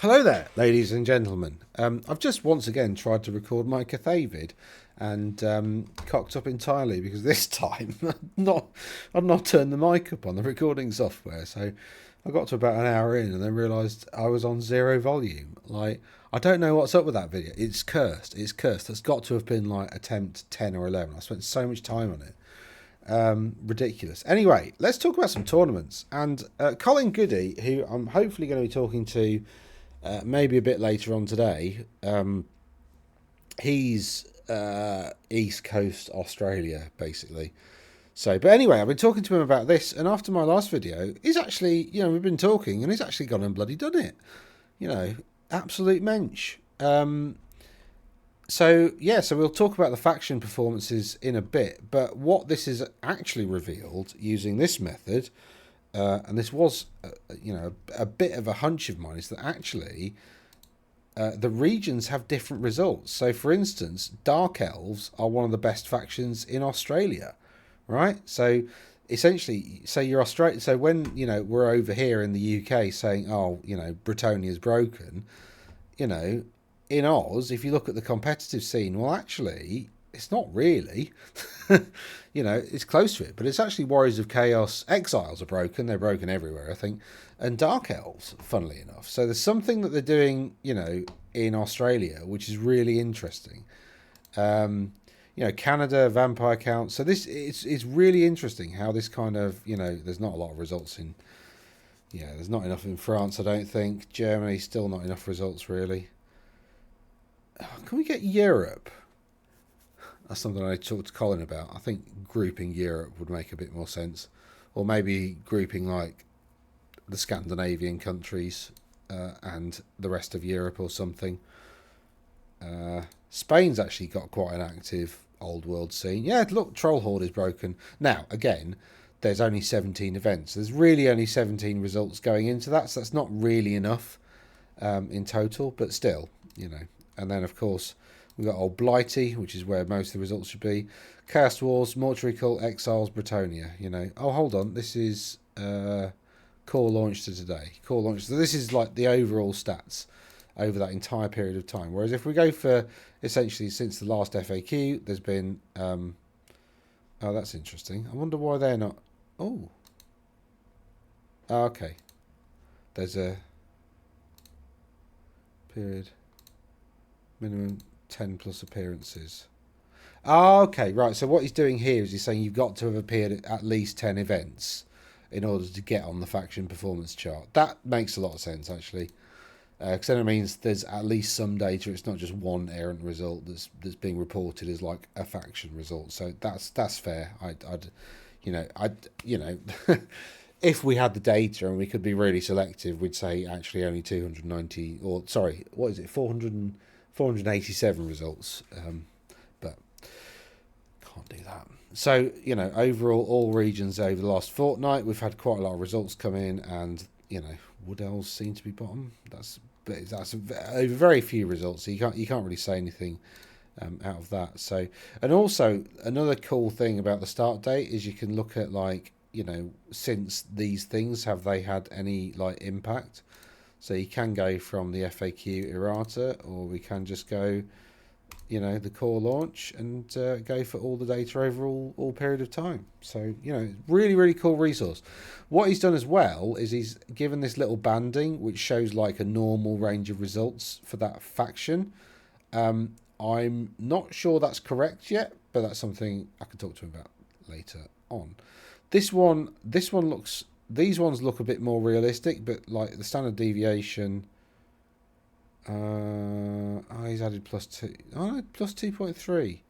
Hello there, ladies and gentlemen. I've just once again tried to record my Cathay vid and cocked up entirely because this time I'd not turned the mic up on the recording software. So I got to about an hour in and then realised I was on zero volume. Like, I don't know what's up with that video. It's cursed. It's cursed. That's got to have been like attempt 10 or 11. I spent so much time on it. Ridiculous. Anyway, let's talk about some tournaments. And Colin Goody, who I'm hopefully going to be talking to maybe a bit later on today. He's East Coast Australia, basically. So, but anyway, I've been talking to him about this, and after my last video, he's actually, we've been talking, and he's actually gone and bloody done it. Absolute mensch. So we'll talk about the faction performances in a bit, but what this is actually revealed using this method, and this was, a bit of a hunch of mine, is that actually the regions have different results. So, for instance, Dark Elves are one of the best factions in Australia, right? So, essentially, say you're Australia. So when we're over here in the UK saying, "Oh, Britonia's broken," in Oz, if you look at the competitive scene, well, actually, it's not really. It's close to it, but it's actually Warriors of Chaos. Exiles are broken. They're broken everywhere, I think. And Dark Elves, funnily enough. So there's something that they're doing, in Australia, which is really interesting. Canada, Vampire Count. So it's really interesting how this kind of, there's not a lot of results in, there's not enough in France, I don't think. Germany, still not enough results, really. Can we get Europe? That's something I talked to Colin about. I think grouping Europe would make a bit more sense. Or maybe grouping like the Scandinavian countries and the rest of Europe or something. Spain's actually got quite an active old world scene. Yeah, look, Troll Horde is broken. Now, again, there's only 17 events. There's really only 17 results going into that, so that's not really enough in total, but still, And then, of course, we've got Old Blighty, which is where most of the results should be. Chaos Wars, Mortuary Cult, Exiles, Bretonia, Oh, hold on. This is core launch to today. Core launch. So this is like the overall stats over that entire period of time. Whereas if we go for essentially since the last FAQ, there's been... oh, that's interesting. I wonder why they're not... Oh. Okay. There's a period... minimum 10 plus appearances. Okay, right. So what he's doing here is he's saying you've got to have appeared at least 10 events in order to get on the faction performance chart. That makes a lot of sense, actually. Because then it means there's at least some data. It's not just one errant result that's being reported as like a faction result. So that's fair. If we had the data and we could be really selective, we'd say actually only 290, or sorry, what is it, 487 results. But can't do that. So, overall, all regions over the last fortnight, we've had quite a lot of results come in, and, Wood Elves seem to be bottom. That's over very few results, so you can't really say anything out of that. So, and also, another cool thing about the start date is you can look at, like, since these things, have they had any, like, impact? So you can go from the FAQ errata, or we can just go, the core launch and go for all the data over all period of time. So, really, really cool resource. What he's done as well is he's given this little banding, which shows like a normal range of results for that faction. I'm not sure that's correct yet, but that's something I can talk to him about later on. These ones look a bit more realistic, but like the standard deviation, he's added +2. Oh, no, +2.3.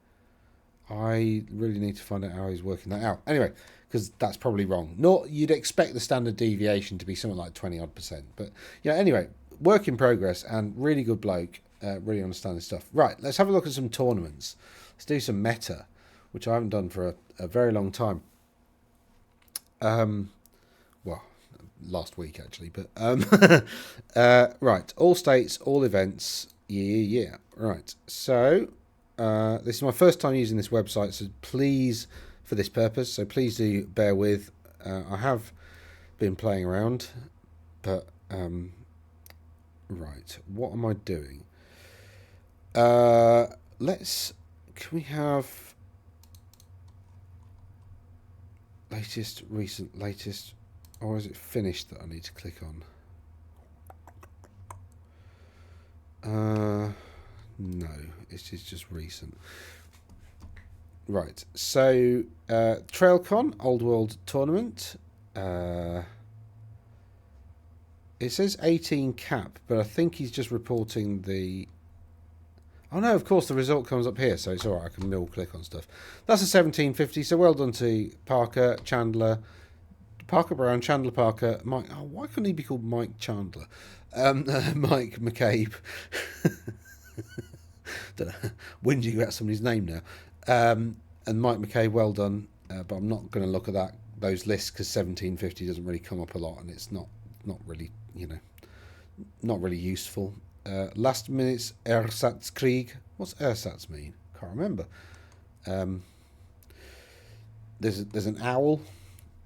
I really need to find out how he's working that out. Anyway, because that's probably wrong. You'd expect the standard deviation to be something like 20-odd%. But anyway, work in progress and really good bloke. Really understanding stuff. Right, let's have a look at some tournaments. Let's do some meta, which I haven't done for a very long time. Well, last week actually, but right, all states, all events, yeah. Right, so this is my first time using this website, so please, for this purpose, so please do bear with. I have been playing around, but Right, what am I doing? Let's. Can we have latest, recent, latest, or is it finished that I need to click on? No, it is just recent. Right, so TrailCon Old World Tournament. It says 18 cap, but I think he's just reporting the. Oh no, of course the result comes up here, so it's alright, I can mill click on stuff. That's a 1750, so well done to Parker, Chandler, Parker Brown, Chandler Parker, Mike. Oh, why couldn't he be called Mike Chandler? Mike McCabe. Don't know, whinging about somebody's name now. And Mike McCabe, well done, but I'm not going to look at those lists because 1750 doesn't really come up a lot, and it's not really, not really useful. Last minute's Ersatzkrieg. What's Ersatz mean? Can't remember. There's an owl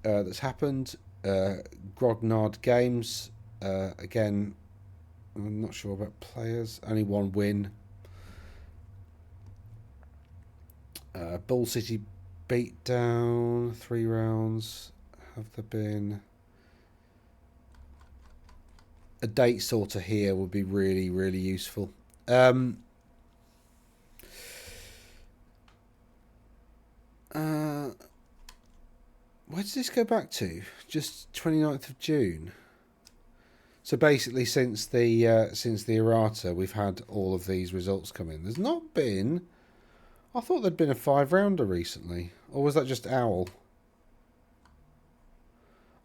that's happened. Grognard Games. Again, I'm not sure about players. Only one win. Bull City beatdown. 3 rounds. Have there been... A date sorter here would be really, really useful. Where does this go back to? Just 29th of June. So basically, since the errata, we've had all of these results come in. There's not been. I thought there'd been a 5-rounder recently, or was that just Owl?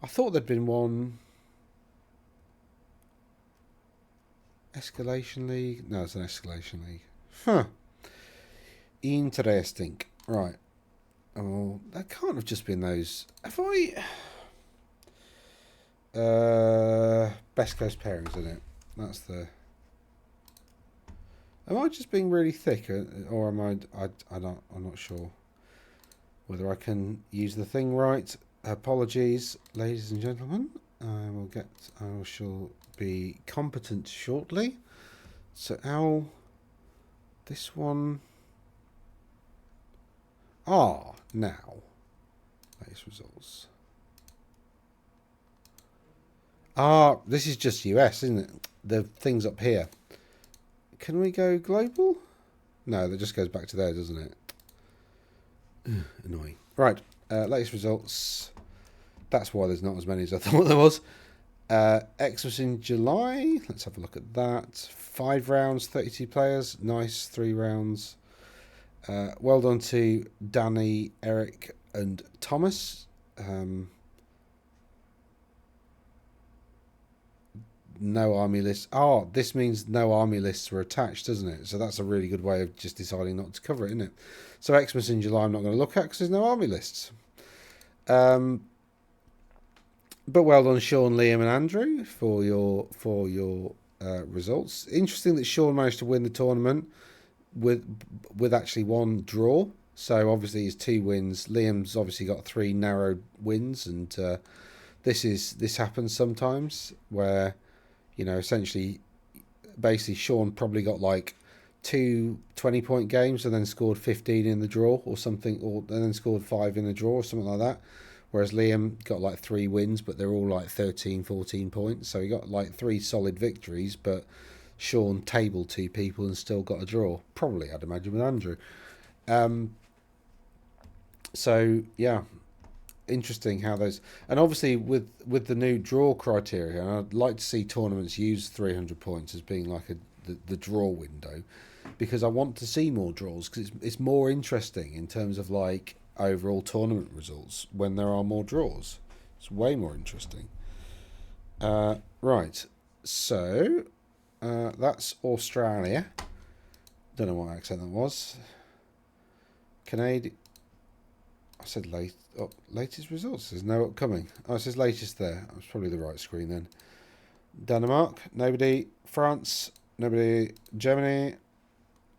I thought there'd been one. Escalation League? No, it's an Escalation League. Huh. Interesting. Right. Oh, that can't have just been those. Have I... Best Coast Pairings, isn't it? That's the... Am I just being really thick, or am I don't, I'm not sure whether I can use the thing right. Apologies, ladies and gentlemen. I shall be competent shortly. So Owl, this one. Now. Latest results. This is just US, isn't it? The thing's up here. Can we go global? No, that just goes back to there, doesn't it? Annoying. Right, latest results. That's why there's not as many as I thought there was. Xmas in July. Let's have a look at that. 5 rounds, 32 players. Nice, 3 rounds. Well done to Danny, Eric, and Thomas. No army lists. This means no army lists were attached, doesn't it? So that's a really good way of just deciding not to cover it, isn't it? So Xmas in July I'm not going to look at because there's no army lists. But well done, Sean, Liam, and Andrew for your results. Interesting that Sean managed to win the tournament with actually one draw. So obviously he's 2 wins. Liam's obviously got 3 narrow wins, and this happens sometimes where, essentially, basically Sean probably got like 2 20-point games and then scored 15 in the draw or something, and then scored 5 in the draw or something like that. Whereas Liam got like 3 wins, but they're all like 13, 14 points. So he got like 3 solid victories, but Sean tabled 2 people and still got a draw. Probably, I'd imagine, with Andrew. So, yeah. Interesting how those... And obviously, with the new draw criteria, and I'd like to see tournaments use 300 points as being like the draw window, because I want to see more draws, because it's more interesting in terms of like overall tournament results when there are more draws. It's way more interesting. Right, so that's Australia. Don't know what accent that was. Canadian. I said latest results. There's no upcoming. It says latest there. That's probably the right screen then. Denmark, nobody. France, nobody. Germany.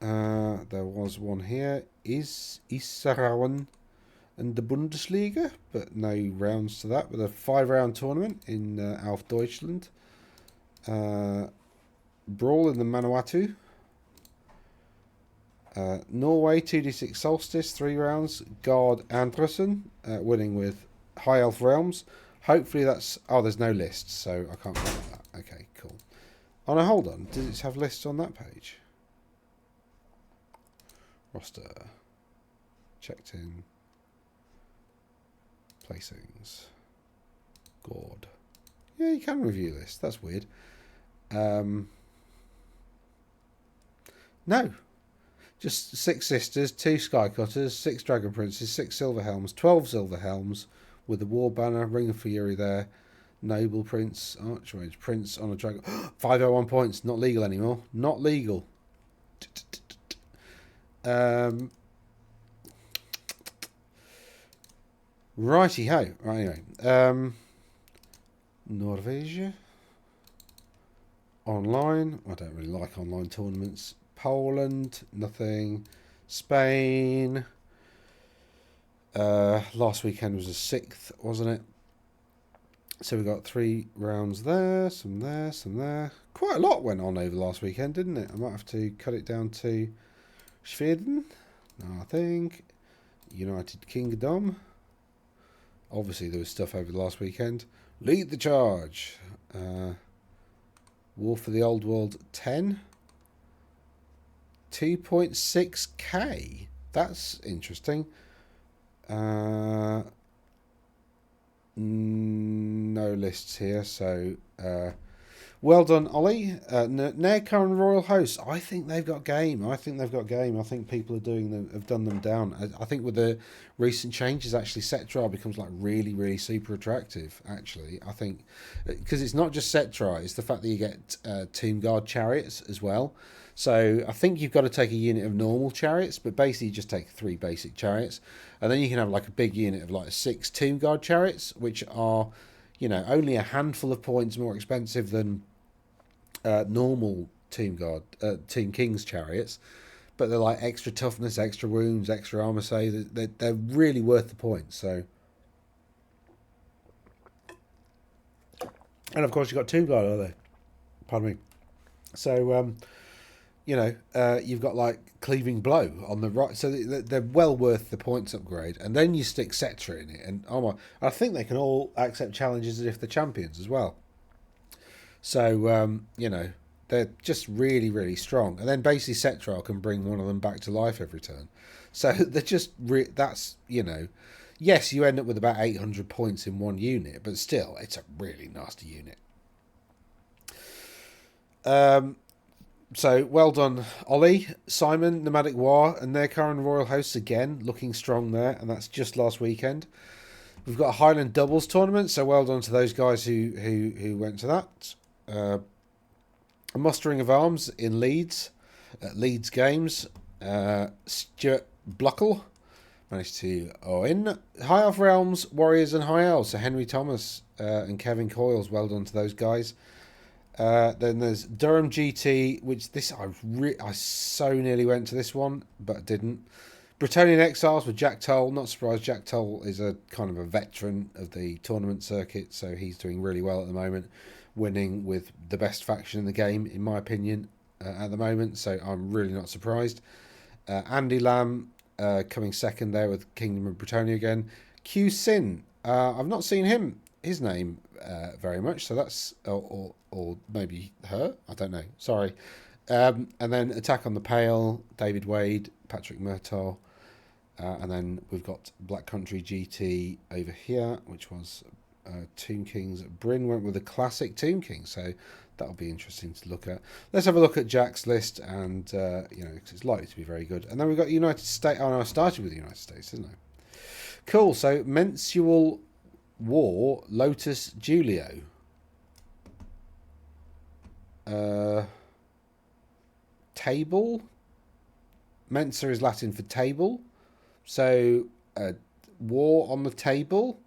There was one here. Is Israel and the Bundesliga, but no rounds to that. With a 5-round tournament in Auf Deutschland. Brawl in the Manawatu. Norway 2d6 Solstice, 3 rounds. God Anderson, winning with High Elf Realms. Hopefully that's... Oh, there's no lists, so I can't comment that. Okay, cool. Oh, no, hold on. Does it have lists on that page? Roster. Checked in. Placings. God. Yeah, you can review lists. That's weird. No. Just 6 sisters, 2 skycutters, 6 dragon princes, 6 silver helms, 12 silver helms with the war banner, ring of fury there, noble prince, archmage prince on a dragon. 501 points, not legal anymore. Not legal. Righty ho. Right, anyway. Norvegia. Online. I don't really like online tournaments. Poland, nothing. Spain. Last weekend was the 6th, wasn't it? So we got 3 rounds there, some there, some there. Quite a lot went on over last weekend, didn't it? I might have to cut it down to Sweden. Nothing. United Kingdom. Obviously there was stuff over the last weekend. Lead the charge. War for the Old World 10. 2.6k. That's interesting. No lists here, so well done, Ollie. Naircar and Royal Hosts. I think they've got game. I think people have done them down. I think with the recent changes, actually, Setrar becomes like really, really super attractive. Actually, I think because it's not just Setrar, it's the fact that you get Tomb Guard chariots as well. So I think you've got to take a unit of normal chariots, but basically you just take 3 basic chariots, and then you can have like a big unit of like 6 Tomb Guard chariots, which are, only a handful of points more expensive than normal Tomb King's chariots, but they're like extra toughness, extra wounds, extra armor save. They're really worth the points. So, and of course you've got Tomb Guard, are they? Pardon me. So you've got like Cleaving Blow on the right, so they're well worth the points upgrade. And then you stick Settra in it, and I think they can all accept challenges as if they're champions as well. So they're just really, really strong. And then basically Settra can bring one of them back to life every turn. So they're just that's yes, you end up with about 800 points in one unit, but still, it's a really nasty unit. So, well done, Ollie, Simon, Nomadic War, and Naircar and Royal Hosts again, looking strong there, and that's just last weekend. We've got a Highland Doubles tournament, so well done to those guys who went to that. A Mustering of Arms in Leeds, at Leeds Games. Stuart Bluckle managed to win. High Elf Realms, Warriors and High Elves, so Henry Thomas and Kevin Coyles, well done to those guys. Then there's Durham GT, which I so nearly went to this one, but didn't. Bretonian Exiles with Jack Toll. Not surprised, Jack Toll is a kind of a veteran of the tournament circuit, so he's doing really well at the moment, winning with the best faction in the game, in my opinion, at the moment, so I'm really not surprised. Andy Lamb coming second there with Kingdom of Bretonia again. Q Sin, I've not seen his name very much, so that's or maybe her, I don't know, sorry. And then Attack on the Pale, David Wade, Patrick Murtaugh, and then we've got Black Country GT over here, which was Tomb Kings. Bryn went with a classic Tomb King, so that'll be interesting to look at. Let's have a look at Jack's list, and because it's likely to be very good. And then we've got United States. Oh no, I started with the United States, isn't I? Cool. So Mensual War, Lotus Julio. Table. Mensa is Latin for table. So war on the table.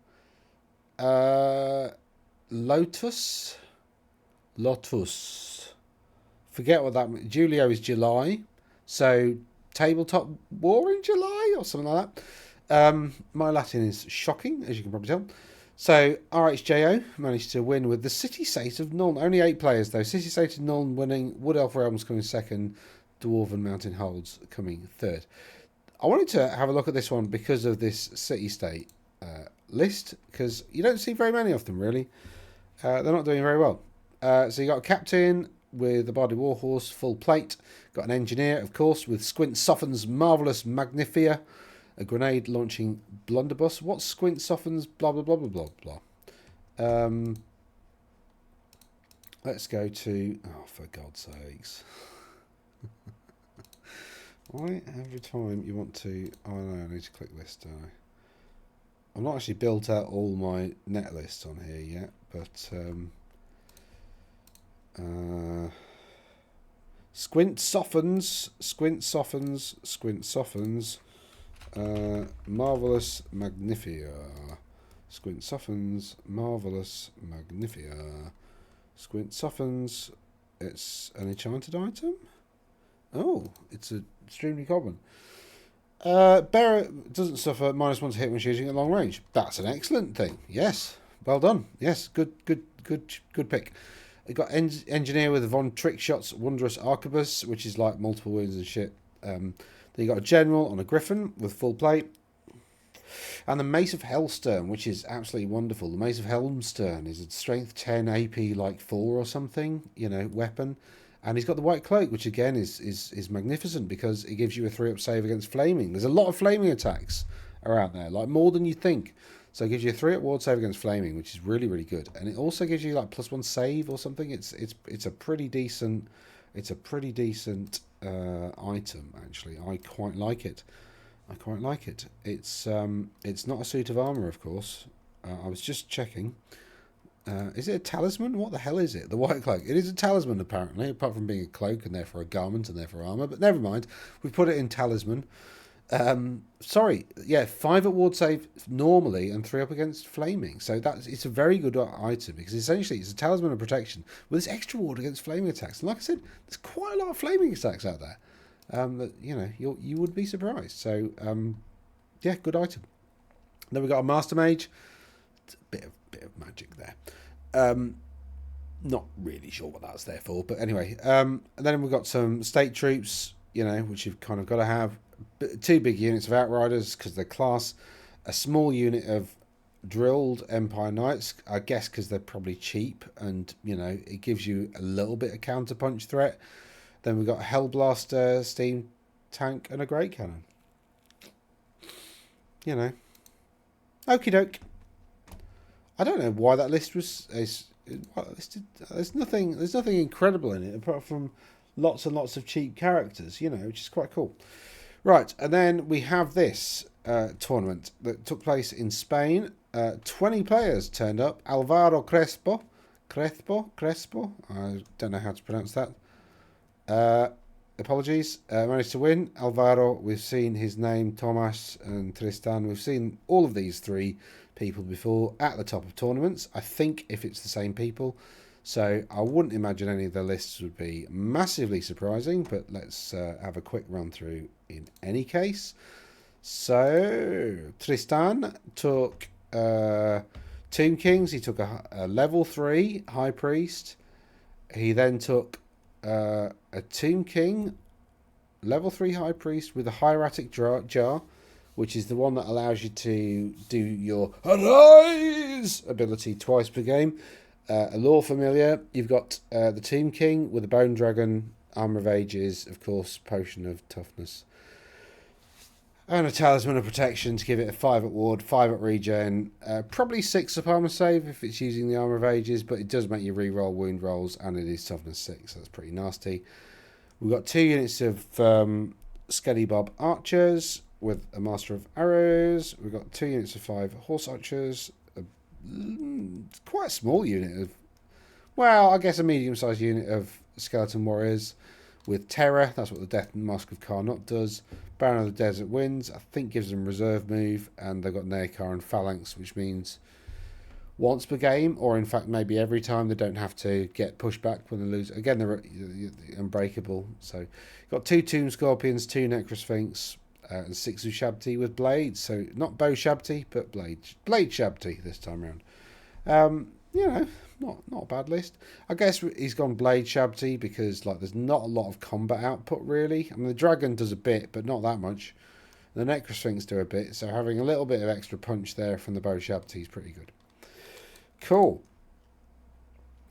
Lotus. Forget what that means. Julio is July. So tabletop war in July or something like that. My Latin is shocking, as you can probably tell. So RHJO managed to win with the City-State of Nuln. Only 8 players though. City-State of Nuln winning, Wood Elf Realms coming second, Dwarven Mountain Holds coming third. I wanted to have a look at this one because of this City-State list, because you don't see very many of them really. They're not doing very well. So you got a captain with the Bardi Warhorse, full plate. Got an engineer, of course, with Squint Soften's Marvellous Magnifia. A grenade launching blunderbuss. What's Squint Soften's blah blah blah blah blah blah. Let's go to, oh, for God's sakes. Why every time you want to, oh no, I need to click this, don't I? I've not actually built out all my net lists on here yet, but Squint Softens, Marvellous Magnifia. Squint Softens, Marvellous Magnifia. Squint Softens, it's an enchanted item? Oh, it's extremely common. Bearer doesn't suffer -1 to hit when shooting at long range. That's an excellent thing. Yes, well done. Yes, good pick. I got engineer with Von Trickshot's Wondrous Arquebus, which is like multiple wounds and shit. Then you got a general on a griffin with full plate, and the Mace of Hellstern, which is absolutely wonderful. The Mace of Helmstern is a strength 10 AP like 4 or something, weapon. And he's got the white cloak, which again is magnificent because it gives you a 3-up save against flaming. There's a lot of flaming attacks around there, like more than you think. So it gives you a 3-up ward save against flaming, which is really, really good. And it also gives you like +1 save or something. It's a pretty decent item actually. I quite like it. It's not a suit of armor, of course. I was just checking. Is it a talisman? What the hell is it? The white cloak. It is a talisman, apparently, apart from being a cloak and therefore a garment and therefore armour. But never mind. We've put it in talisman. Sorry. Yeah, 5 at ward save normally and 3 up against flaming. So it's a very good item because essentially it's a talisman of protection with this extra ward against flaming attacks. And like I said, there's quite a lot of flaming attacks out there. That you would be surprised. So yeah, good item. Then we got a Master Mage. It's a bit of magic there. Not really sure what that's there for, but anyway. And then we've got some state troops, which you've kind of got to have. 2 big units of Outriders because they're class. A small unit of drilled Empire Knights, I guess because they're probably cheap and, it gives you a little bit of counterpunch threat. Then we've got a Hellblaster, Steam Tank, and a Great Cannon. Okie doke. I don't know why that list was listed. There's nothing incredible in it apart from lots and lots of cheap characters, which is quite cool. Right, and then we have this tournament that took place in Spain. 20 players turned up. Alvaro Crespo. I don't know how to pronounce that. Apologies. Managed to win. Alvaro, we've seen his name. Tomas and Tristan. We've seen all of these 3 people before at the top of tournaments. I think if it's the same people. So I wouldn't imagine any of the lists would be massively surprising, but let's have a quick run through in any case. So Tristan took Tomb Kings. He took a level 3 High Priest. He then took a Tomb King, level 3 High Priest with a Hieratic Jar, which is the one that allows you to do your Arise ability twice per game. A Lore Familiar. You've got the Tomb King with a Bone Dragon, Armour of Ages, of course, Potion of Toughness. And a Talisman of Protection to give it a 5 at ward, 5 at regen. Probably 6 up armour save if it's using the Armour of Ages, but it does make you re-roll wound rolls, and it is Toughness 6, so that's pretty nasty. We've got 2 units of Skelly Bob Archers with a Master of Arrows. We've got 2 units of 5 Horse Archers. Quite a small unit of, well, I guess a medium-sized unit of Skeleton Warriors with Terror. That's what the Death Mask of Carnot does. Baron of the Desert Winds, I think, gives them reserve move, and they've got Neokar and Phalanx, which means once per game, or in fact maybe every time, they don't have to get pushed back when they lose. Again, they're unbreakable. So you've got 2 Tomb Scorpions, 2 Necrosphinx, and 6 Ushabti with blades. So not Bow Shabti, but blade Shabti this time around. You know, not a bad list. I guess he's gone Blade Shabty because like there's not a lot of combat output really. I mean the dragon does a bit, but not that much. The Necrosphinx do a bit, so having a little bit of extra punch there from the Bow Shabty is pretty good. Cool.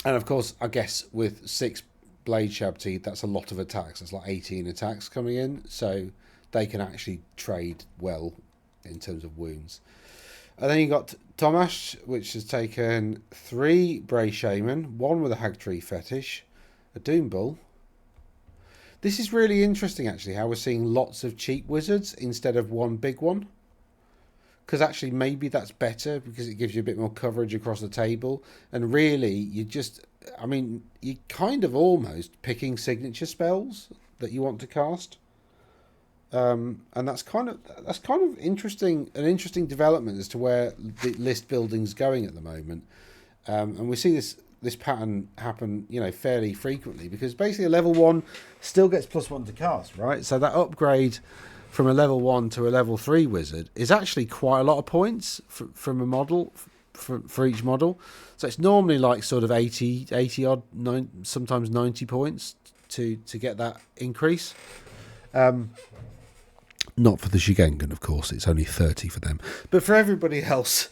And of course, I guess with 6 Blade Shabty, that's a lot of attacks. That's like 18 attacks coming in, so they can actually trade well in terms of wounds. And then you got Tomash, which has taken 3 Bray Shaman, 1 with a Hagtree Fetish, a Doom Bull. This is really interesting, actually, how we're seeing lots of cheap wizards instead of one big one. Because actually, maybe that's better because it gives you a bit more coverage across the table. And really, you're kind of almost picking signature spells that you want to cast. And that's kind of interesting, an interesting development as to where the list building's going at the moment. And we see this pattern happen, fairly frequently because basically a level 1 still gets +1 to cast, right? So that upgrade from a level 1 to a level 3 wizard is actually quite a lot of points from a model for each model. So it's normally like sort of 80 odd, sometimes 90 points to get that increase. Not for the Shigengan, of course. It's only 30 for them. But for everybody else,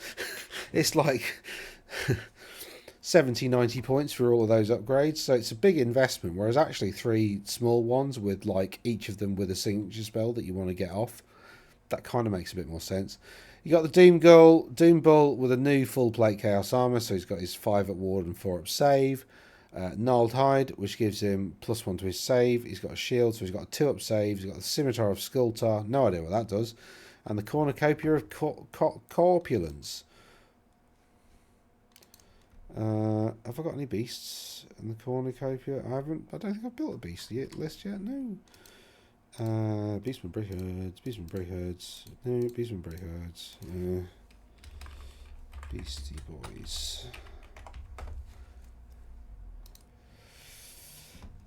it's like 70, 90 points for all of those upgrades. So it's a big investment, whereas actually 3 small ones with like each of them with a signature spell that you want to get off, that kind of makes a bit more sense. You got the Doom Bull with a new full plate Chaos Armor, so he's got his 5 up ward and 4 up save. Gnarled Hide, which gives him +1 to his save. He's got a shield, so he's got a 2 up save. He's got the Scimitar of Skultar, no idea what that does. And the Cornucopia of Corpulence. Have I got any beasts in the Cornucopia? I don't think I've built a beast list yet, no. Beastman Brayherds. No, Beastman Brayherds. Beastie Boys.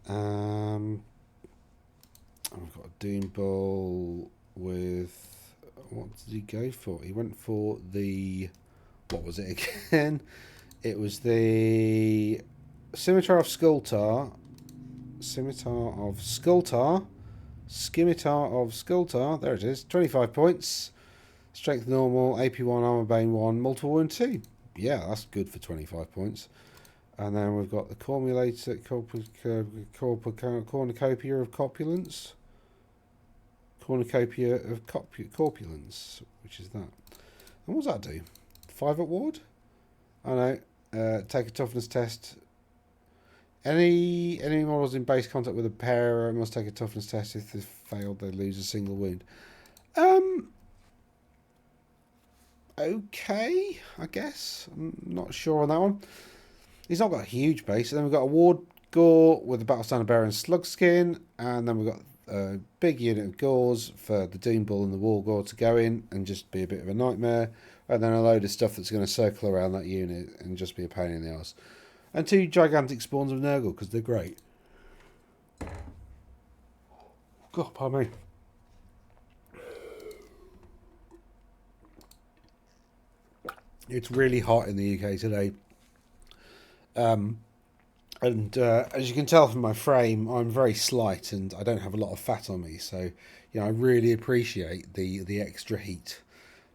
I've got a Doom Bull with... What did he go for? He went for the... What was it again? It was the Scimitar of Skultar. Scimitar of Skultar. There it is. 25 points. Strength normal, AP 1, Armor Bane 1, Multiple Wound 2. Yeah, that's good for 25 points. And then we've got the Cornucopia of Corpulence. Cornucopia of Corpulence, which is that. And what does that do? 5 up ward? Oh no. Take a toughness test. Any models in base contact with a pair must take a toughness test. If they've failed, they lose a single wound. Okay, I guess. I'm not sure on that one. He's not got a huge base. And then we've got a Ward Gore with a Battlestar Bear and Slugskin. And then we've got a big unit of Gores for the Doom Bull and the War Gore to go in and just be a bit of a nightmare. And then a load of stuff that's going to circle around that unit and just be a pain in the arse. And 2 gigantic spawns of Nurgle because they're great. God, pardon me. It's really hot in the UK today. And as you can tell from my frame, I'm very slight and I don't have a lot of fat on me. So, I really appreciate the extra heat.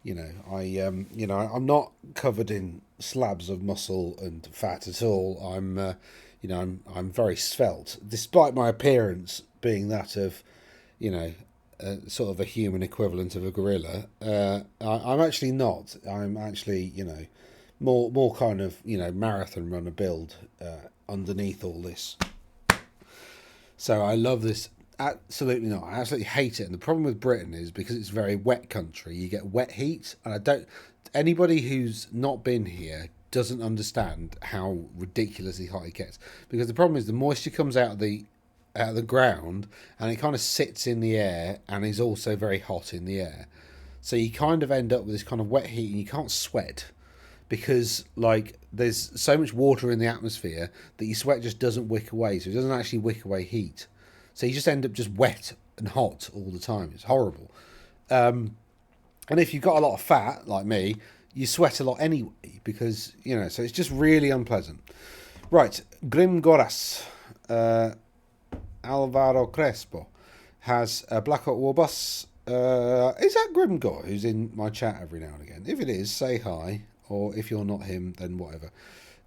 I'm not covered in slabs of muscle and fat at all. I'm very svelte, despite my appearance being that of, sort of a human equivalent of a gorilla. I'm actually not. I'm actually, more kind of, marathon runner build underneath all this. So I love this. Absolutely not. I absolutely hate it. And the problem with Britain is because it's a very wet country, you get wet heat. And anybody who's not been here doesn't understand how ridiculously hot it gets. Because the problem is the moisture comes out of the ground and it kind of sits in the air and is also very hot in the air. So you kind of end up with this kind of wet heat and you can't sweat because there's so much water in the atmosphere that your sweat just doesn't wick away. So it doesn't actually wick away heat. So you just end up just wet and hot all the time. It's horrible. And if you've got a lot of fat, like me, you sweat a lot anyway because, you know, so it's just really unpleasant. Right, Grim Goras, Alvaro Crespo has a Black Hawk Warbus. Is that Grimgor who's in my chat every now and again? If it is, say hi, or if you're not him, then whatever.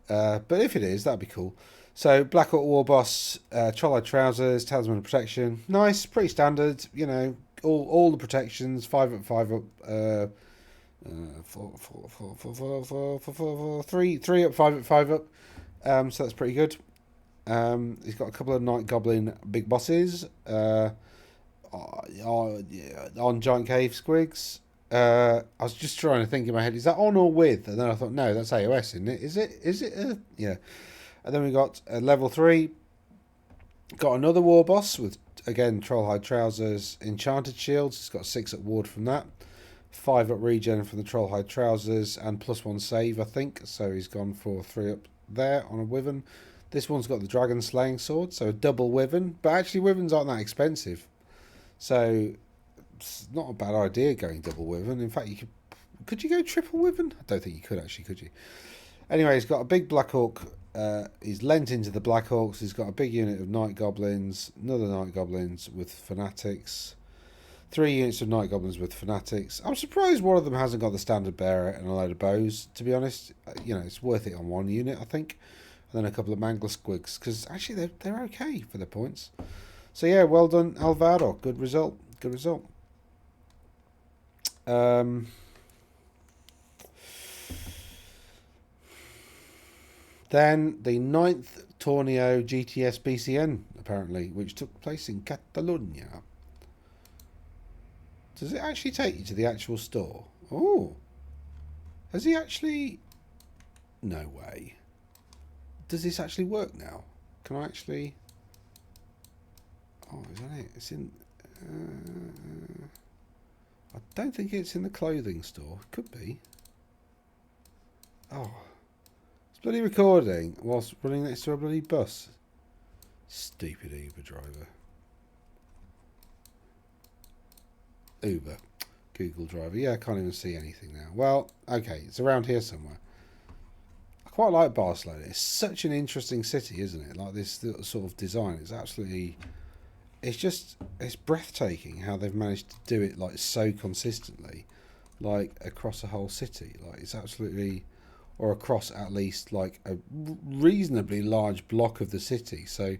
But if it is, that'd be cool. So Black Hawk Warbus, Trollhide Trousers, Talisman of Protection, nice, pretty standard. You know, all the protections, 5 up, 5 up. Three up, 5 up, 5 up. So that's pretty good. He's got a couple of Night Goblin big bosses on Giant Cave Squigs. I was just trying to think in my head, is that on or with? And then I thought, no, that's AOS, isn't it? Is it? Yeah. And then we got level 3. Got another war boss with, again, Trollhide Trousers, Enchanted Shields. It's got 6 up ward from that. 5 up regen from the Trollhide Trousers and +1 save, I think. So he's gone for 3 up there on a Wyvern. This one's got the Dragon Slaying Sword, so a double Wyvern. But actually, Wyverns aren't that expensive. So it's not a bad idea going double Wyvern. In fact, could you go triple Wyvern? I don't think you could actually, could you? Anyway, he's got a big Black Hawk. He's lent into the Black Hawks. He's got a big unit of Night Goblins, another Night Goblins with Fanatics. 3 units of Night Goblins with Fanatics. I'm surprised one of them hasn't got the Standard Bearer and a load of bows, to be honest. You know, it's worth it on one unit, I think. And then a couple of Mangler Squigs, because actually they're okay for their points. So yeah, well done, Alvaro. Good result. Good result. Then the 9th Torneo GTS BCN, apparently, which took place in Catalonia. Does it actually take you to the actual store? Oh. Has he actually... No way. Does this actually work now? Can I actually... Oh, is that it? It's in... I don't think it's in the clothing store. Could be. Oh. It's bloody recording whilst running next to a bloody bus. Stupid Uber driver. Uber. Google driver. Yeah, I can't even see anything now. Well, okay. It's around here somewhere. I quite like Barcelona. It's such an interesting city, isn't it? Like this sort of design. It's absolutely... It's breathtaking how they've managed to do it like so consistently, like across a whole city. Like it's absolutely, or across at least like a reasonably large block of the city. So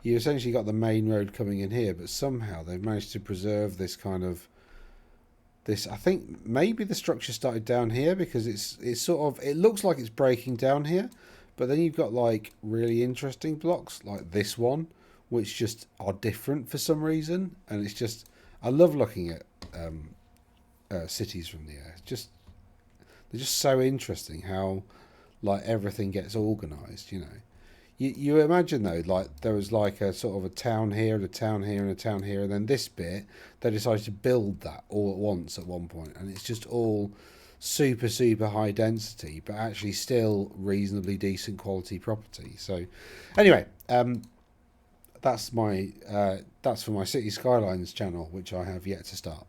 you essentially got the main road coming in here, but somehow they've managed to preserve this kind of this. I think maybe the structure started down here because it's sort of, it looks like it's breaking down here, but then you've got like really interesting blocks like this one, which just are different for some reason, and it's just, I love looking at cities from the air. They're just so interesting how like everything gets organised. You know, you imagine though, like there was like a sort of a town here, and a town here, and a town here, and then this bit they decided to build that all at once at one point, and it's just all super high density, but actually still reasonably decent quality property. So, anyway. That's for my City Skylines channel, which I have yet to start.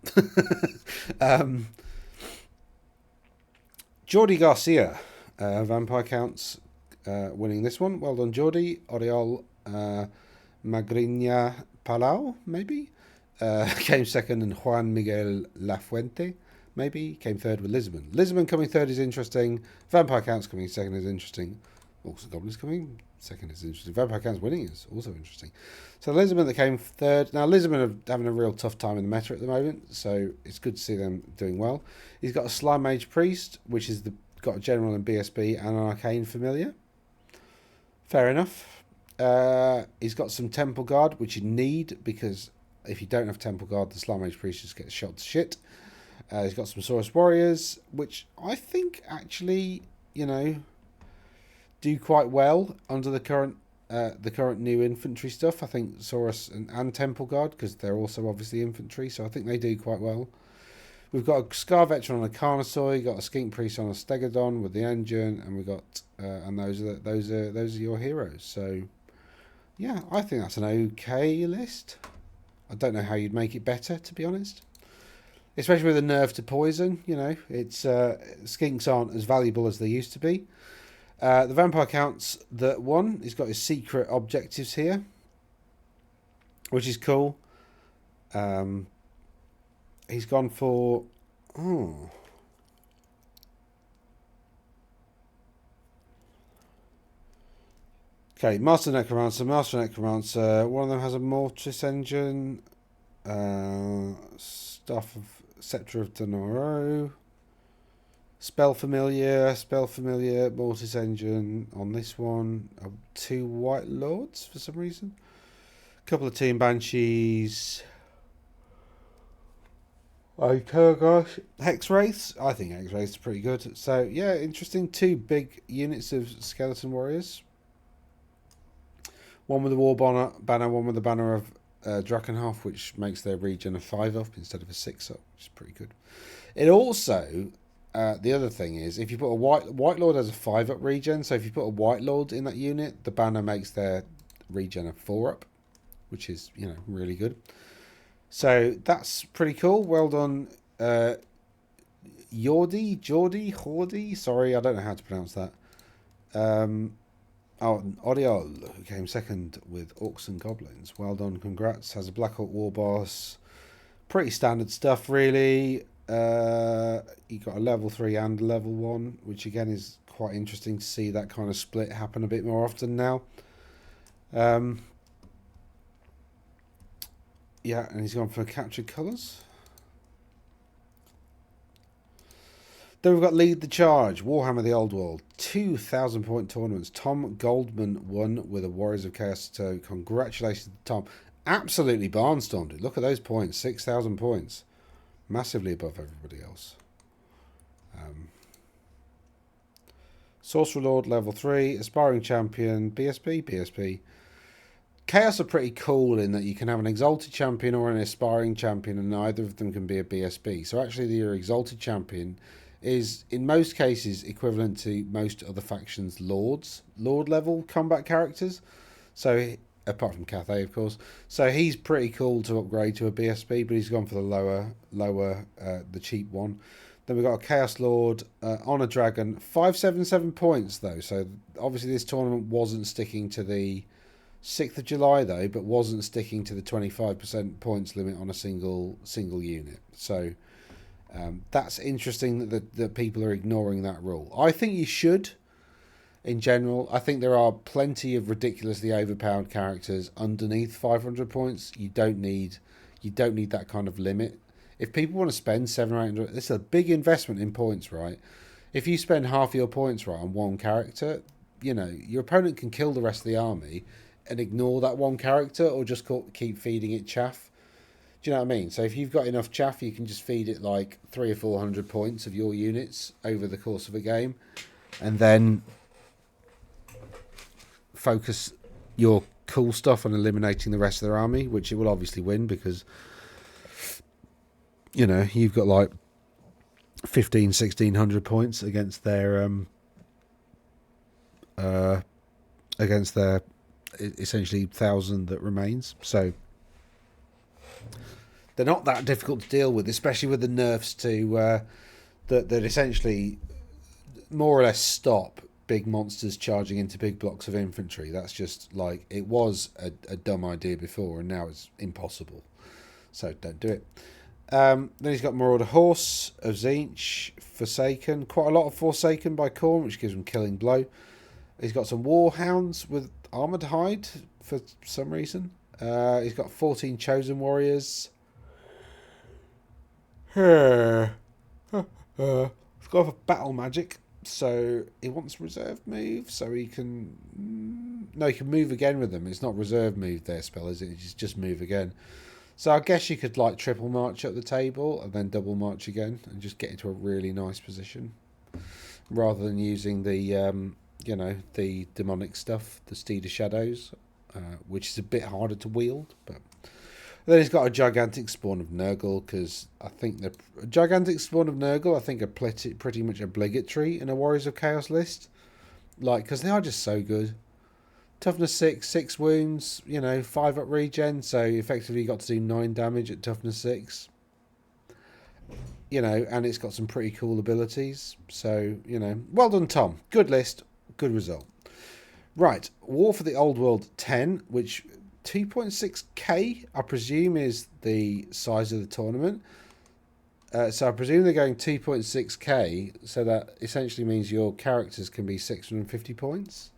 Jordi Garcia, Vampire Counts, winning this one. Well done, Jordi. Oriol Magriña Palau, maybe, came second, and Juan Miguel Lafuente, maybe, came third with Lisbon. Lisbon coming third is interesting. Vampire Counts coming second is interesting. Also, Goblins coming second is interesting. Vampire Counts winning is also interesting. So Lisbon that came third. Now Lisbon are having a real tough time in the meta at the moment, so it's good to see them doing well. He's got a Slime Mage Priest, which is got a General and BSB and an Arcane Familiar. Fair enough. He's got some Temple Guard, which you need, because if you don't have Temple Guard, the Slime Mage Priest just gets shot to shit. He's got some Saurus Warriors, which I think actually, you know, do quite well under the current new infantry stuff. I think Saurus and Temple Guard, because they're also obviously infantry, so I think they do quite well. We've got a Scar Veteran on a Carnosaur, got a Skink Priest on a Stegodon with the engine, and we got and those are your heroes. So yeah, I think that's an okay list. I don't know how you'd make it better, to be honest. especially with a nerf to poison. You know, it's skinks aren't as valuable as they used to be. The vampire counts that one. He's got his secret objectives here, which is cool. He's gone for okay, Master Necromancer. One of them has a Mortis engine. Stuff of Scepter of Denaro. Spell familiar, Mortis engine on this one. 2 White Lords for some reason. A couple of Team Banshees. Kurgosh. Hex Wraiths. I think Hex Wraiths are pretty good. So, yeah, interesting. 2 big units of Skeleton Warriors. One with the War banner, one with the banner of Drakenhof, which makes their regen a 5-up instead of a 6-up, which is pretty good. It also, the other thing is, if you put a White Lord has a 5-up regen, so if you put a White Lord in that unit, the banner makes their regen a 4-up, which is, you know, really good. So that's pretty cool. Well done, Jordi. Sorry, I don't know how to pronounce that. Oriol, who came second with Orcs and Goblins. Well done, congrats. Has a Black Hawk War Boss. Pretty standard stuff, really. You got a level 3 and a level 1, which again is quite interesting to see that kind of split happen a bit more often now. Yeah, and he's gone for captured colours. Then we've got Lead the Charge, Warhammer the Old World, 2,000 point tournaments. Tom Goldman won with the Warriors of Chaos. So congratulations to Tom. Absolutely barnstormed it. Look at those points, 6,000 points. Massively above everybody else. Sorcerer Lord, level 3. Aspiring Champion, BSP. Chaos are pretty cool in that you can have an Exalted Champion or an Aspiring Champion, and neither of them can be a BSP. So actually your Exalted Champion is in most cases equivalent to most other factions' lord level combat characters. So apart from Cathay, of course. So he's pretty cool to upgrade to a BSP, but he's gone for the the cheap one. Then we've got a Chaos Lord on a Dragon, 577 points though. So obviously this tournament wasn't sticking to the 6th of July though, but wasn't sticking to the 25% points limit on a single unit. So that's interesting that people are ignoring that rule. I think you should, in general. I think there are plenty of ridiculously overpowered characters underneath 500 points. You don't need that kind of limit. If people want to spend 700 or 800, it's a big investment in points, right? If you spend half your points right on one character, you know your opponent can kill the rest of the army and ignore that one character, or just keep feeding it chaff. Do you know what I mean? So if you've got enough chaff, you can just feed it like 300 or 400 points of your units over the course of a game, and then focus your cool stuff on eliminating the rest of their army, which it will obviously win because, you know, you've got like 1,600 points against their essentially 1,000 that remains. So they're not that difficult to deal with, especially with the nerfs to that essentially more or less stop big monsters charging into big blocks of infantry. That's just like, it was a dumb idea before, and now it's impossible. So don't do it. Then he's got Marauder Horse of Tzeentch, Forsaken. Quite a lot of Forsaken by Khorne, which gives him Killing Blow. He's got some Warhounds with Armoured Hide for some reason. He's got 14 Chosen Warriors. He's got a Battle Magic, so he wants reserve move, so he can... No, he can move again with them. It's not reserve move their spell, is it? It's just move again. So I guess you could like triple march up the table and then double march again and just get into a really nice position, rather than using the you know, the demonic stuff, the Steed of Shadows, which is a bit harder to wield. But then he's got a gigantic spawn of Nurgle, because I think the gigantic spawn of Nurgle, I think, are pretty much obligatory in a Warriors of Chaos list, like, because they are just so good. Toughness 6, 6 wounds, you know, 5 up regen, so effectively you got to do 9 damage at toughness 6. you know, and it's got some pretty cool abilities. So, you know, well done, Tom. Good list, good result. Right, War for the Old World 10, which 2.6k, I presume, is the size of the tournament. So I presume they're going 2.6k, so that essentially means your characters can be 650 points.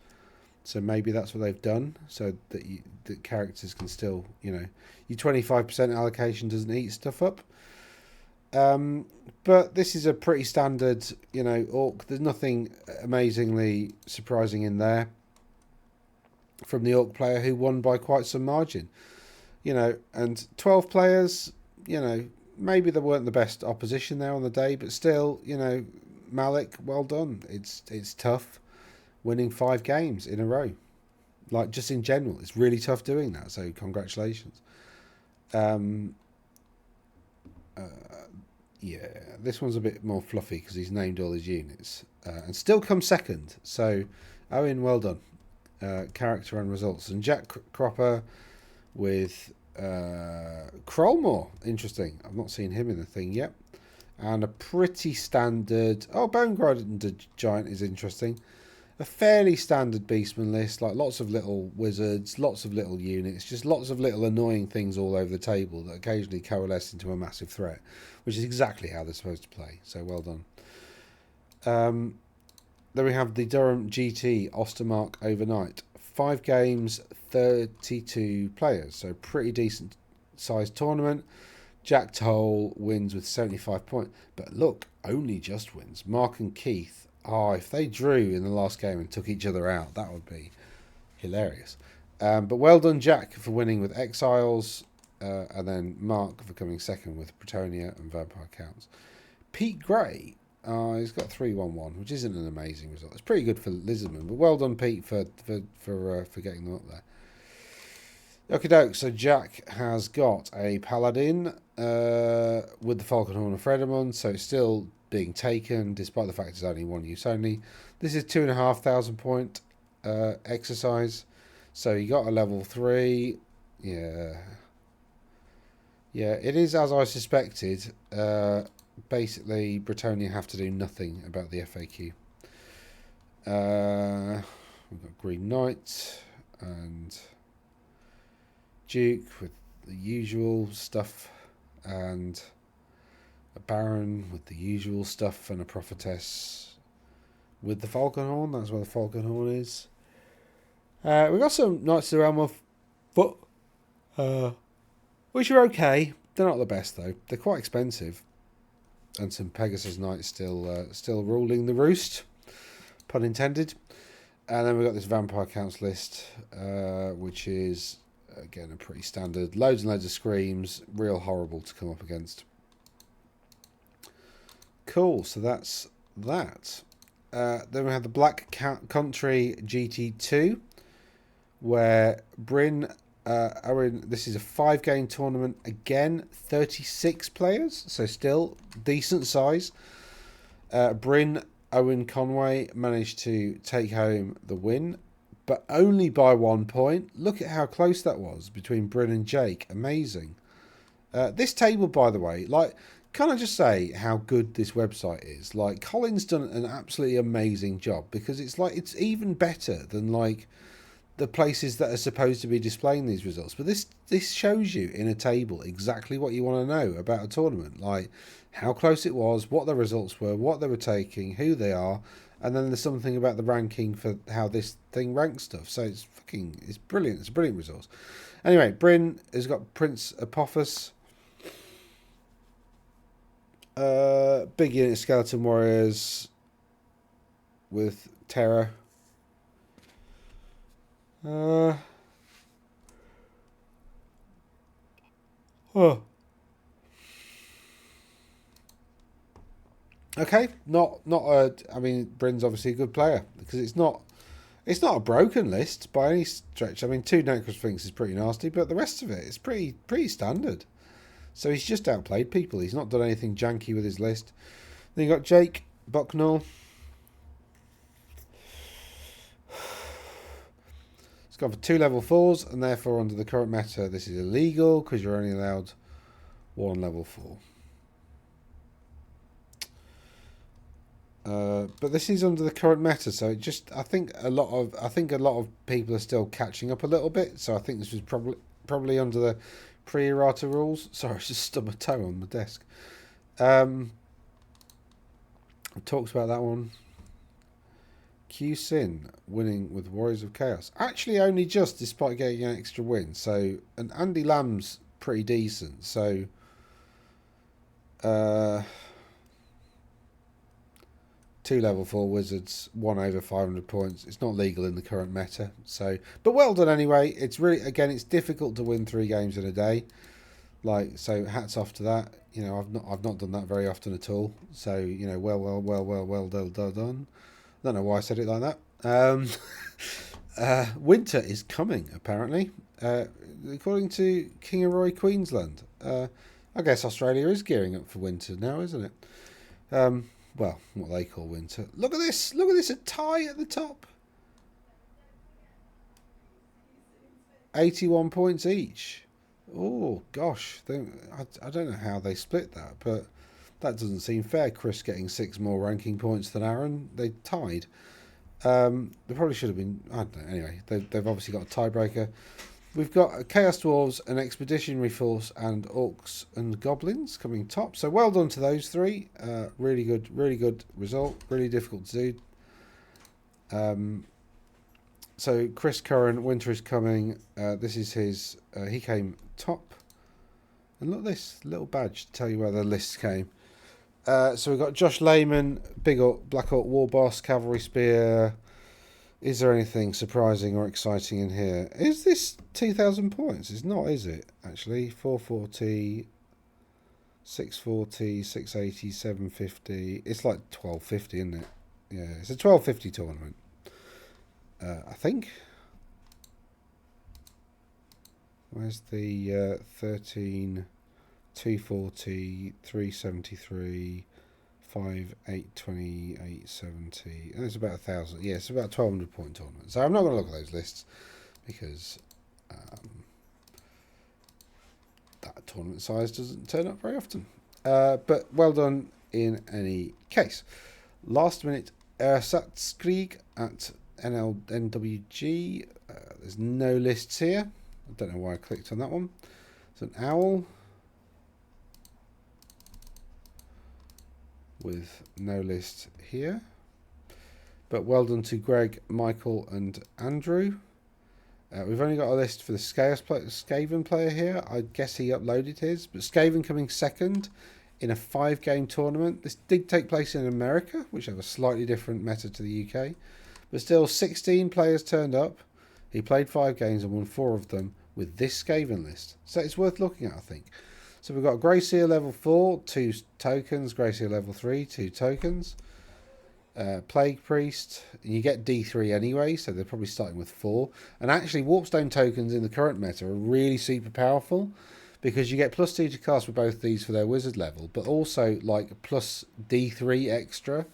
So maybe that's what they've done, so that the characters can still, you know, your 25% allocation doesn't eat stuff up. But this is a pretty standard, you know, orc. There's nothing amazingly surprising in there from the orc player who won by quite some margin. You know, and 12 players, you know, maybe they weren't the best opposition there on the day, but still, you know, Malik, well done. It's tough winning 5 games in a row. Like, just in general, it's really tough doing that, so congratulations. Yeah, this one's a bit more fluffy because he's named all his units. And still comes second, so Owen, well done. Character and results. And Jack Cropper with Krollmore, interesting. I've not seen him in the thing yet. And a pretty standard... Oh, Bone Grinder Giant is interesting. A fairly standard Beastman list, like lots of little wizards, lots of little units, just lots of little annoying things all over the table that occasionally coalesce into a massive threat, which is exactly how they're supposed to play. So well done. Then we have the Durham GT Ostermark Overnight. 5 games, 32 players, so pretty decent sized tournament. Jack Toll wins with 75 points, but look, only just wins. Mark and Keith, if they drew in the last game and took each other out, that would be hilarious. But well done, Jack, for winning with Exiles, and then Mark for coming second with Bretonnia and Vampire Counts. Pete Gray, he's got 3-1-1, which isn't an amazing result. It's pretty good for Lizardman, but well done, Pete, for getting them up there. Okie doke, so Jack has got a Paladin with the Falconhorn and Fredemund, so it's still being taken, despite the fact it's only one use only. This is 2,500 point exercise, so you got a level 3. Yeah, it is as I suspected. Basically, Bretonnia have to do nothing about the FAQ. We've got Green Knight and Duke with the usual stuff, and a Baron with the usual stuff, and a Prophetess with the Falconhorn. That's where the Falconhorn is. We've got some Knights of the Realm of Foot, which are okay. They're not the best, though. They're quite expensive. And some Pegasus Knights still ruling the roost, pun intended. And then we've got this Vampire Counts list, which is, again, a pretty standard. Loads and loads of screams. Real horrible to come up against. Cool, so that's that. Then we have the Black Country GT2, where Bryn, Owen, this is a 5-game tournament. Again, 36 players, so still decent size. Bryn, Owen Conway managed to take home the win, but only by 1 point. Look at how close that was between Bryn and Jake. Amazing. This table, by the way, like, can I just say how good this website is? Like, Colin's done an absolutely amazing job, because it's like, it's even better than like the places that are supposed to be displaying these results. But this shows you in a table exactly what you want to know about a tournament, like how close it was, what the results were, what they were taking, who they are, and then there's something about the ranking for how this thing ranks stuff. So it's brilliant. It's a brilliant resource. Anyway, Bryn has got Prince Apophis. Big unit Skeleton Warriors with Terror. Okay, I mean, Bryn's obviously a good player, because it's not a broken list by any stretch. I mean, 2 Necrosphinx is pretty nasty, but the rest of it is pretty standard. So he's just outplayed people. He's not done anything janky with his list. Then you got Jake Bucknell. It's gone for 2 level 4s, and therefore under the current meta, this is illegal because you're only allowed 1 level 4. But this is under the current meta, so it just I think a lot of people are still catching up a little bit. So I think this was probably under the pre-errata rules. Sorry, I just stubbed my toe on the desk. I talked about that one. Q-Sin winning with Warriors of Chaos. Actually, only just despite getting an extra win. So, and Andy Lamb's pretty decent. So, 2 level 4 wizards, 1 over 500 points. It's not legal in the current meta. So, but well done anyway. It's really, again, it's difficult to win 3 games in a day. Like, so hats off to that. You know, I've not done that very often at all. So, you know, well done. I don't know why I said it like that. Winter is coming, apparently. According to Kingaroy, Queensland. I guess Australia is gearing up for winter now, isn't it? Well, what they call winter. Look at this. Look at this. A tie at the top. 81 points each. Oh, gosh. I don't know how they split that, but that doesn't seem fair. Chris getting 6 more ranking points than Aaron. They tied. They probably should have been... I don't know. Anyway, they've obviously got a tiebreaker. We've got Chaos Dwarves, an Expeditionary Force, and Orcs and Goblins coming top. So well done to those 3. Really good result. Really difficult to do. So Chris Curran, Winter is coming. This is his... he came top. And look at this little badge to tell you where the list came. So we've got Josh Lehman, Big Orc, Black Orc War Boss, Cavalry Spear. Is there anything surprising or exciting in here? Is this 2,000 points? It's not, is it? Actually, 440, 640, 680, 750. It's like 1250, isn't it? Yeah, it's a 1250 tournament. I think. Where's the 13, 240, 373, 5, 820, 870. And it's about 1,000. Yeah, it's about 1,200 point tournament. So I'm not going to look at those lists because that tournament size doesn't turn up very often. But well done in any case. Last minute Ersatskrieg at NWG. There's no lists here. I don't know why I clicked on that one. It's an owl with no list here. But well done to Greg, Michael and Andrew. We've only got a list for the Skaven player here. I guess he uploaded his. But Skaven coming second in a 5-game tournament. This did take place in America, which have a slightly different meta to the UK. But still, 16 players turned up. He played 5 games and won 4 of them with this Skaven list. So it's worth looking at, I think. So we've got Grey Seal level 4, 2 tokens. Grey Seal level 3, 2 tokens. Plague Priest. You get D3 anyway, so they're probably starting with 4. And actually, Warpstone tokens in the current meta are really super powerful because you get +2 to cast with both these for their wizard level, but also like plus D3 extra.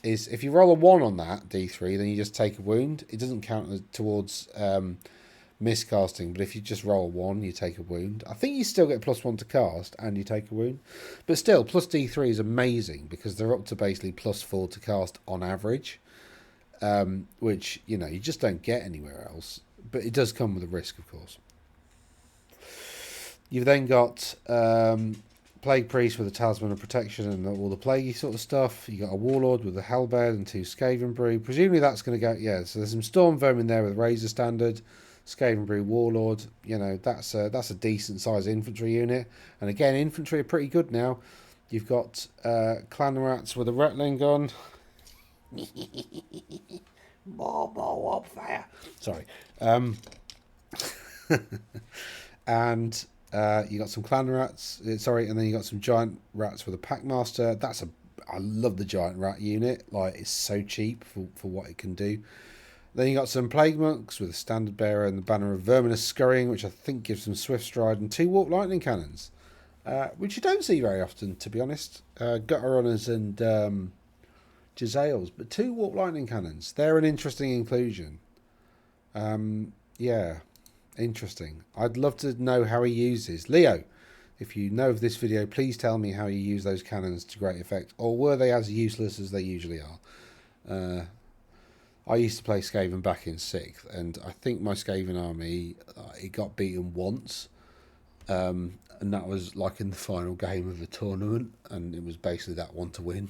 Is if you roll a 1 on that D3, then you just take a wound. It doesn't count towards miscasting, but if you just roll 1, you take a wound. I think you still get +1 to cast and you take a wound, but still plus D3 is amazing because they're up to basically +4 to cast on average, which you know you just don't get anywhere else. But it does come with a risk, of course. You've then got Plague Priest with a Talisman of Protection and all the plaguey sort of stuff. You got a Warlord with a Hellbed and 2 Skaven Brew. Presumably that's going to go, yeah, so there's some Storm Vermin there with Razor Standard, Skaven Brew Warlord. You know, that's a decent sized infantry unit. And again, infantry are pretty good now. You've got Clan Rats with a Rattling Gun. More fire. Sorry. And you got some Clan Rats, and then you got some Giant Rats with a Packmaster. I love the Giant Rat unit. Like, it's so cheap for what it can do. Then you got some Plague Monks with a Standard Bearer and the Banner of Verminous Scurrying, which I think gives them Swift Stride, and 2 Warp Lightning Cannons, which you don't see very often, to be honest. Gutter Runners and Jezzails, but 2 Warp Lightning Cannons. They're an interesting inclusion. Yeah. Interesting. I'd love to know how he uses. Leo, If you know of this video, please tell me how you use those cannons to great effect, or were they as useless as they usually are? I used to play Skaven back in 6th, and I think my Skaven army, it got beaten once, and that was like in the final game of the tournament, and it was basically that one to win.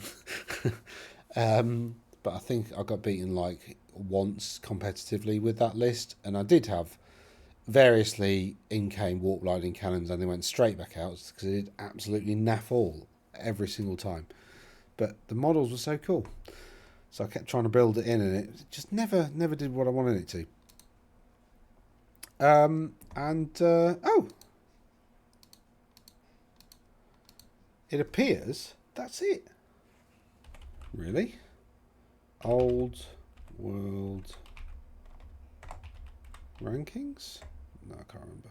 But I think I got beaten like once competitively with that list, and I did have variously in-came warp lightning cannons, and they went straight back out because they did absolutely naff all every single time. But the models were so cool, so I kept trying to build it in, and it just never did what I wanted it to. Oh, it appears that's it. Really? Old world rankings? No, I can't remember.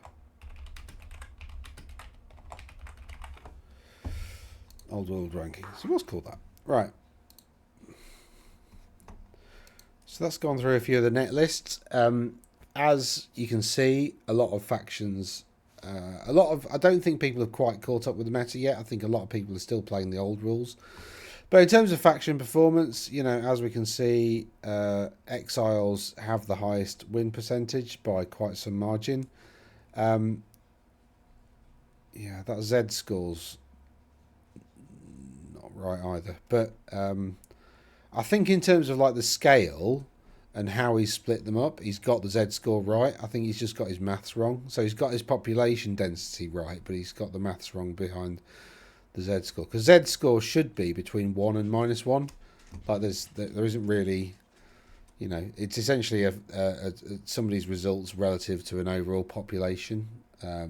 Old world rankings. It was called that. Right. So that's gone through a few of the net lists. As you can see, a lot of factions, I don't think people have quite caught up with the meta yet. I think a lot of people are still playing the old rules. But in terms of faction performance, you know, as we can see, Exiles have the highest win percentage by quite some margin. Yeah, that Z score's not right either. But I think in terms of like the scale and how he's split them up, he's got the Z score right. I think he's just got his maths wrong. So he's got his population density right, but he's got the maths wrong behind the Z score. Because Z score should be between 1 and -1. Like there isn't really, you know, it's essentially somebody's results relative to an overall population.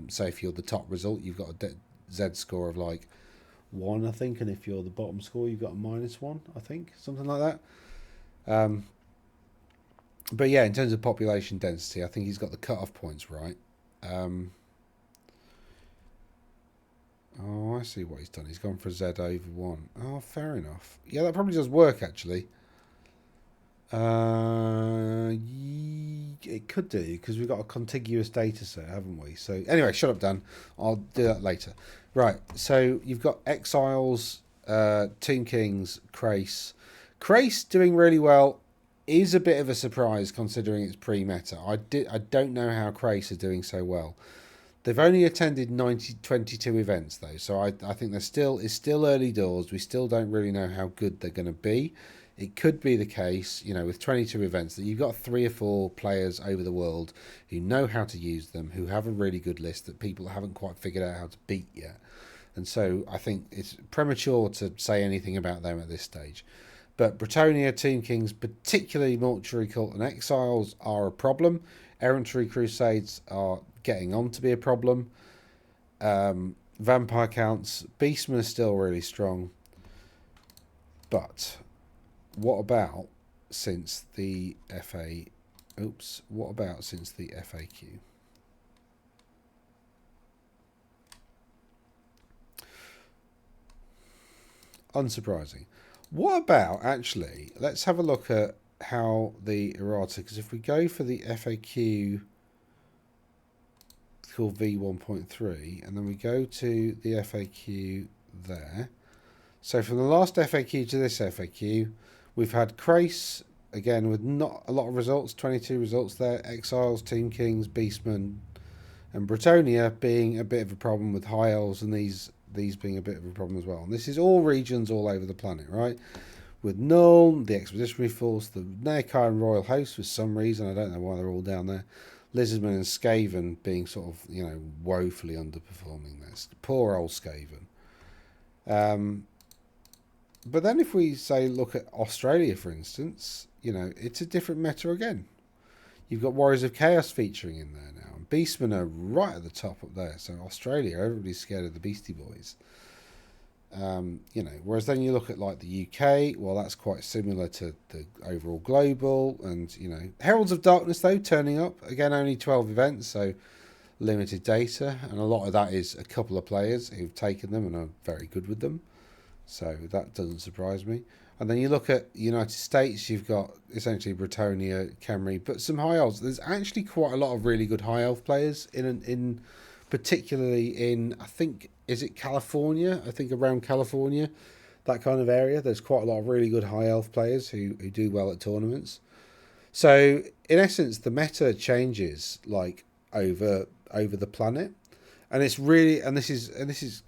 So if you're the top result, you've got a Z score of like 1, I think, and if you're the bottom score, you've got a -1, I think, something like that. But yeah, in terms of population density, I think he's got the cut-off points right. Oh, I see what he's done. He's gone for Z over 1. Oh, fair enough. Yeah, that probably does work, actually. It could do, because we've got a contiguous data set, haven't we? So anyway, shut up, Dan. I'll do that later. Right, so you've got Exiles, Tomb Kings, Krace. Krace doing really well is a bit of a surprise considering it's pre-meta. I don't know how Krace are doing so well. They've only attended 22 events though, so I think it's still early doors. We still don't really know how good they're going to be. It could be the case, you know, with 22 events that you've got 3 or 4 players over the world who know how to use them, who have a really good list that people haven't quite figured out how to beat yet. And so I think it's premature to say anything about them at this stage. But Bretonnia, Tomb Kings, particularly Mortuary Cult and Exiles, are a problem. Errantry Crusades are getting on to be a problem. Vampire Counts, Beastmen are still really strong. But what about since the FA... Oops. What about since the FAQ? Unsurprising. What about, actually, let's have a look at how the errata, because if we go for the FAQ called V1.3, and then we go to the FAQ there. So from the last FAQ to this FAQ, we've had Krace, again, with not a lot of results, 22 results there, Exiles, Tomb Kings, Beastmen, and Bretonnia being a bit of a problem with High Elves, and these being a bit of a problem as well. And this is all regions all over the planet, right? With Null, the Expeditionary Force, the Neokaian Royal Host for some reason, I don't know why they're all down there. Lizardmen and Skaven being sort of, you know, woefully underperforming this. Poor old Skaven. But then if we say look at Australia, for instance, you know, it's a different meta again. You've got Warriors of Chaos featuring in there now. And Beastmen are right at the top up there. So Australia, everybody's scared of the Beastie Boys. You know, whereas then you look at like the UK, well, that's quite similar to the overall global. And, you know, Heralds of Darkness, though, turning up. Again, only 12 events, so limited data. And a lot of that is a couple of players who've taken them and are very good with them. So that doesn't surprise me. And then you look at the United States, you've got essentially Bretonnia, Khemri, but some High Elves. There's actually quite a lot of really good High Elf players in particularly in, I think, is it California? I think around California, that kind of area. There's quite a lot of really good high elf players who do well at tournaments. So in essence, the meta changes like over the planet, and it's really and this is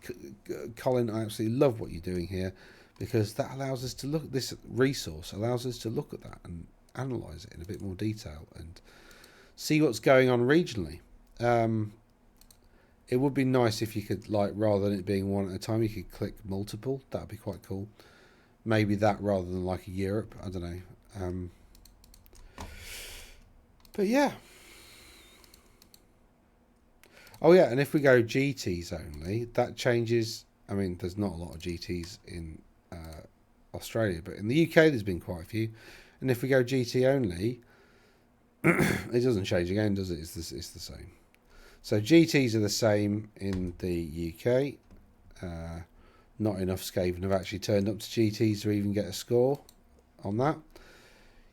Colin. I absolutely love what you're doing here, because that allows us to look. This resource allows us to look at that and analyze it in a bit more detail and see what's going on regionally. It would be nice if you could, like, rather than it being one at a time, you could click multiple. That'd be quite cool. Maybe that rather than like a Europe. I don't know. But yeah. Oh yeah, and if we go GTs only, that changes. I mean, there's not a lot of GTs in Australia, but in the UK there's been quite a few. And if we go GT only, it doesn't change again, does it? It's the same. So GTs are the same in the UK. Not enough Skaven have actually turned up to GTs to even get a score on that.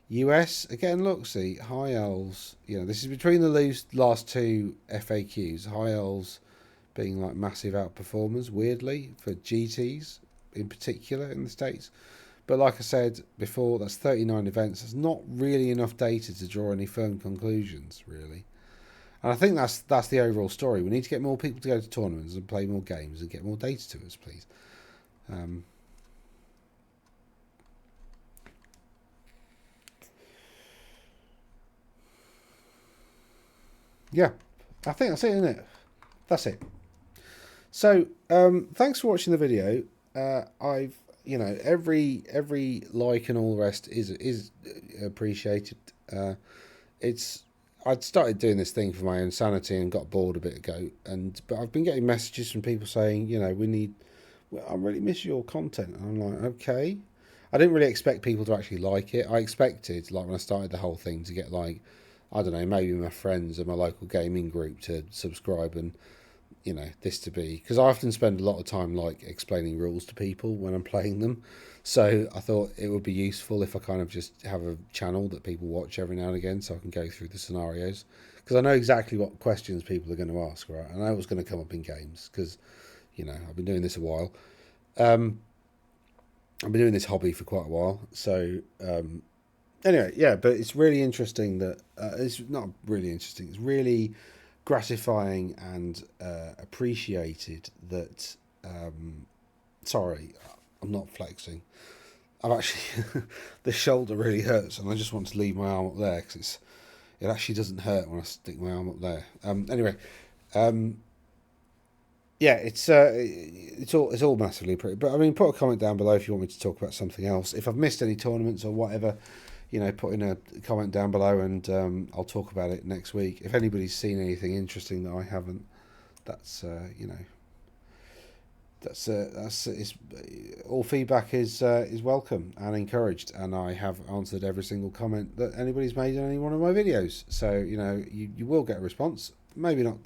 US, again, look, see, High Elves, this is between the last two FAQs. High Elves being like massive outperformers, weirdly, for GTs in particular in the States. But like I said before, that's 39 events. There's not really enough data to draw any firm conclusions, really. And I think that's the overall story. We need to get more people to go to tournaments and play more games and get more data to us, please. Yeah, I think that's it, isn't it? That's it. So, thanks for watching the video. I've, every like and all the rest is appreciated. I'd started doing this thing for my own sanity and got bored a bit ago, but I've been getting messages from people saying, I really miss your content. And I'm like, okay. I didn't really expect people to actually like it. I expected, like when I started the whole thing, to get like, I don't know, maybe my friends and my local gaming group to subscribe and, this to be, because I often spend a lot of time like explaining rules to people when I'm playing them. So I thought it would be useful if I kind of just have a channel that people watch every now and again, so I can go through the scenarios, because I know exactly what questions people are going to ask, right? I know what's going to come up in games, because I've been doing this a while. I've been doing this hobby for quite a while, so anyway, yeah. But it's really interesting that it's not really interesting. It's really gratifying and appreciated that. Sorry, I'm not flexing. I've actually the shoulder really hurts, and I just want to leave my arm up there because it actually doesn't hurt when I stick my arm up there. Anyway, yeah, it's all massively pretty. But I mean, put a comment down below if you want me to talk about something else. If I've missed any tournaments or whatever, put in a comment down below, and I'll talk about it next week. If anybody's seen anything interesting that I haven't, that's it's, all feedback is welcome and encouraged, and I have answered every single comment that anybody's made on any one of my videos. So you will get a response, maybe not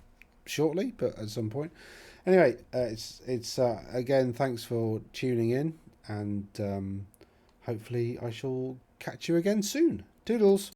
shortly, but at some point. Anyway, it's again, thanks for tuning in, and hopefully I shall catch you again soon. Toodles.